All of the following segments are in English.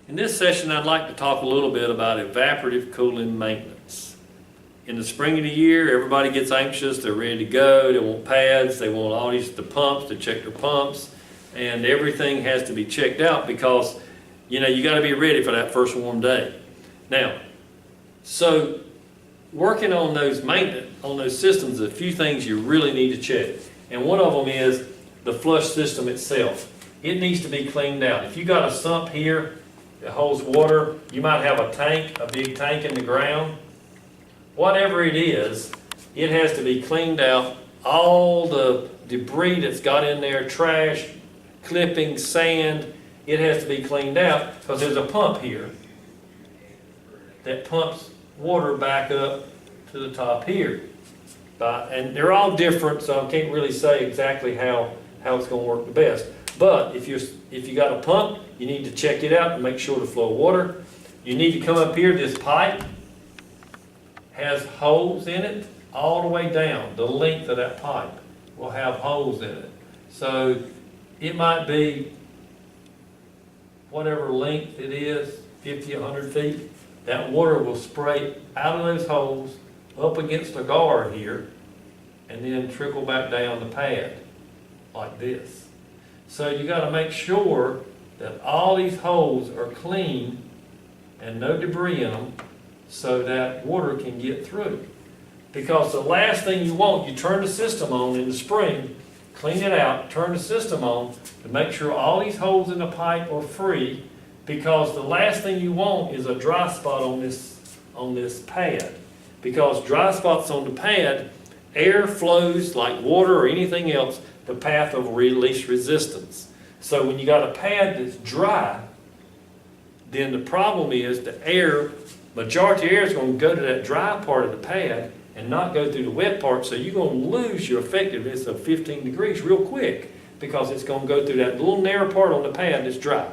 In this session, I'd like to talk a little bit about evaporative cooling maintenance. In the spring of the year, everybody gets anxious, they're ready to go, they want pads, they want all the pumps, to check their pumps, and everything has to be checked out because, you got to be ready for that first warm day. Now, so working on those maintenance, on those systems, a few things you really need to check. And one of them is the flush system itself. It needs to be cleaned out. If you got a sump here that holds water, you might have a tank, a big tank in the ground. Whatever it is, it has to be cleaned out. All the debris that's got in there, trash, clippings, sand, it has to be cleaned out because there's a pump here that pumps water back up to the top here. And they're all different, so I can't really say exactly how it's going to work the best. But if you got a pump, you need to check it out and make sure the flow of water. You need to come up here. This pipe has holes in it all the way down. The length of that pipe will have holes in it. So it might be whatever length it is, 50, 100 feet. That water will spray out of those holes up against the guard here and then trickle back down the pad like this. So you got to make sure that all these holes are clean and no debris in them so that water can get through. Because the last thing you want, you turn the system on in the spring, clean it out, turn the system on to make sure all these holes in the pipe are free, because the last thing you want is a dry spot on this pad. Because dry spots on the pad, air flows like water or anything else the path of least resistance. So when you got a pad that's dry, then the problem is the air, majority of air is going to go to that dry part of the pad and not go through the wet part, so you're going to lose your effectiveness of 15 degrees real quick because it's going to go through that little narrow part on the pad that's dry.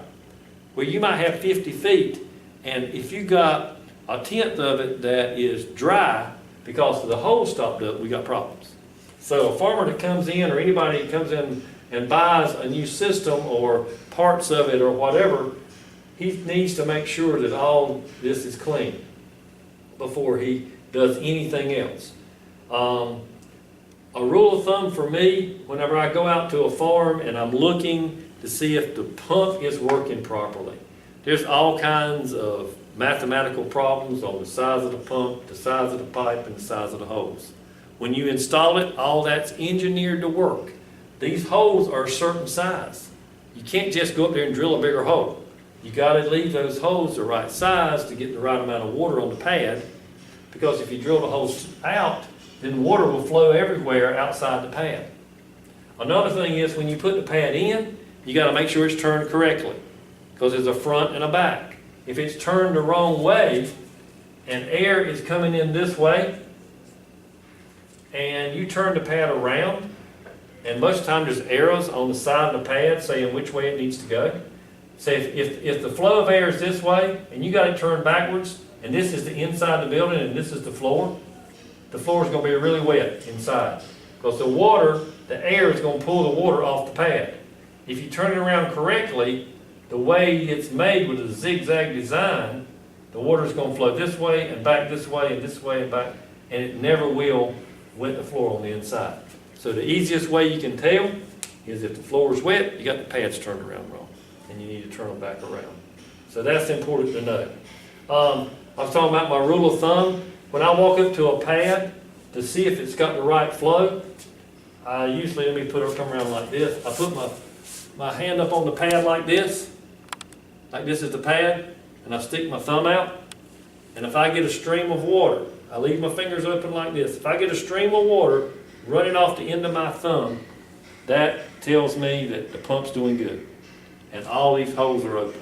Well, you might have 50 feet, and if you got a tenth of it that is dry because of the hole stopped up, we got problems. So a farmer that comes in, or anybody that comes in and buys a new system or parts of it or whatever, he needs to make sure that all this is clean before he does anything else. A rule of thumb for me, whenever I go out to a farm and I'm looking to see if the pump is working properly, there's all kinds of mathematical problems on the size of the pump, the size of the pipe, and the size of the hose. When you install it, all that's engineered to work. These holes are a certain size. You can't just go up there and drill a bigger hole. You got to leave those holes the right size to get the right amount of water on the pad, because if you drill the holes out, then water will flow everywhere outside the pad. Another thing is when you put the pad in, you got to make sure it's turned correctly, because there's a front and a back. If it's turned the wrong way and air is coming in this way, and you turn the pad around, and most of the time there's arrows on the side of the pad saying which way it needs to go. So if the flow of air is this way, and you got it turned backwards, and this is the inside of the building and this is the floor is going to be really wet inside. Because the air is going to pull the water off the pad. If you turn it around correctly, the way it's made with a zigzag design, the water is going to flow this way and back this way and this way and back, and it never will wet the floor on the inside. So the easiest way you can tell is if the floor is wet, you got the pads turned around wrong, and you need to turn them back around. So that's important to know. I was talking about my rule of thumb. When I walk up to a pad to see if it's got the right flow, I usually, come around like this. I put my hand up on the pad like this is the pad, and I stick my thumb out, and if I get a stream of water, I leave my fingers open like this. If I get a stream of water running off the end of my thumb, that tells me that the pump's doing good. And all these holes are open,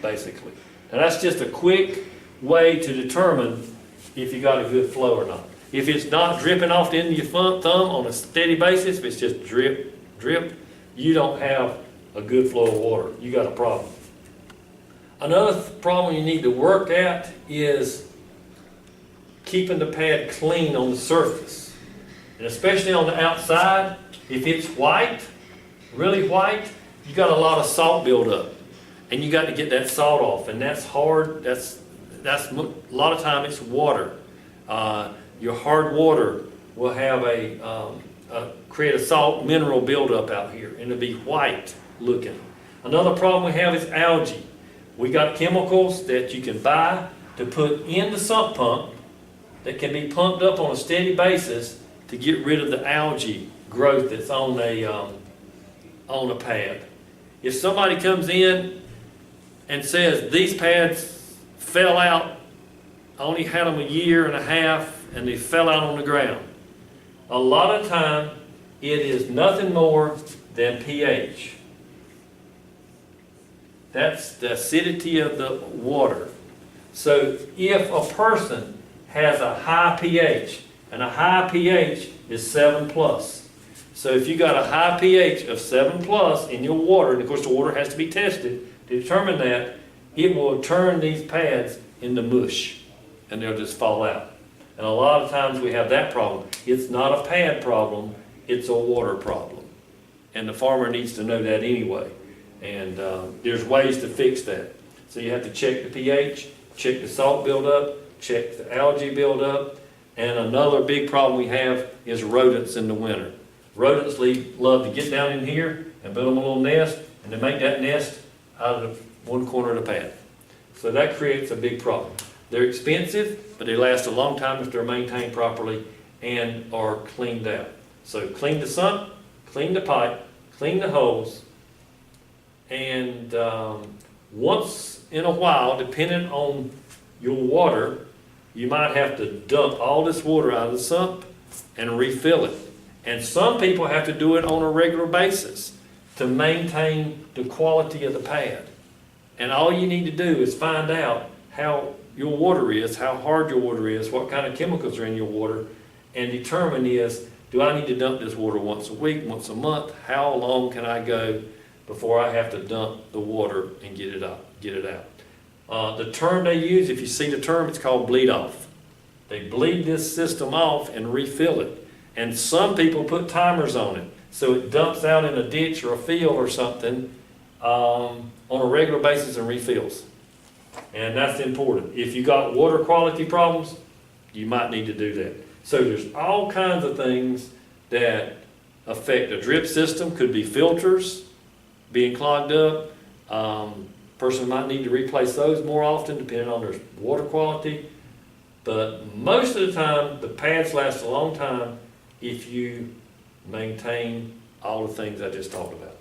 basically. Now that's just a quick way to determine if you got a good flow or not. If it's not dripping off the end of your thumb on a steady basis, if it's just drip, drip, you don't have a good flow of water. You got a problem. Another problem you need to work at is keeping the pad clean on the surface. And especially on the outside, if it's white, really white, you got a lot of salt buildup. and you got to get that salt off, and that's hard. A lot of time it's water. Your hard water will have create a salt mineral buildup out here, and it'll be white looking. Another problem we have is algae. We got chemicals that you can buy to put in the sump pump that can be pumped up on a steady basis to get rid of the algae growth that's on a pad. If somebody comes in and says these pads fell out, I only had them a year and a half and they fell out on the ground, a lot of time it is nothing more than pH. That's the acidity of the water. So if a person has a high pH, and a high pH is 7+. So if you got a high pH of 7+ in your water, and of course the water has to be tested to determine that, it will turn these pads into mush, and they'll just fall out. And a lot of times we have that problem. It's not a pad problem, it's a water problem. And the farmer needs to know that anyway. And there's ways to fix that. So you have to check the pH, check the salt buildup, check the algae buildup. And another big problem we have is rodents in the winter. Rodents love to get down in here and build them a little nest, and they make that nest out of one corner of the pad. So that creates a big problem. They're expensive, but they last a long time if they're maintained properly and are cleaned out. So clean the sump, clean the pipe, clean the hose, and once in a while, depending on your water, you might have to dump all this water out of the sump and refill it. And some people have to do it on a regular basis to maintain the quality of the pad. And all you need to do is find out how your water is, how hard your water is, what kind of chemicals are in your water, and determine do I need to dump this water once a week, once a month? How long can I go before I have to dump the water and get it out? The term they use, if you see the term, it's called bleed off. They bleed this system off and refill it. And some people put timers on it, so it dumps out in a ditch or a field or something on a regular basis and refills. And that's important. If you got water quality problems, you might need to do that. So there's all kinds of things that affect a drip system. Could be filters being clogged up. Person might need to replace those more often depending on their water quality. But most of the time, the pads last a long time if you maintain all the things I just talked about.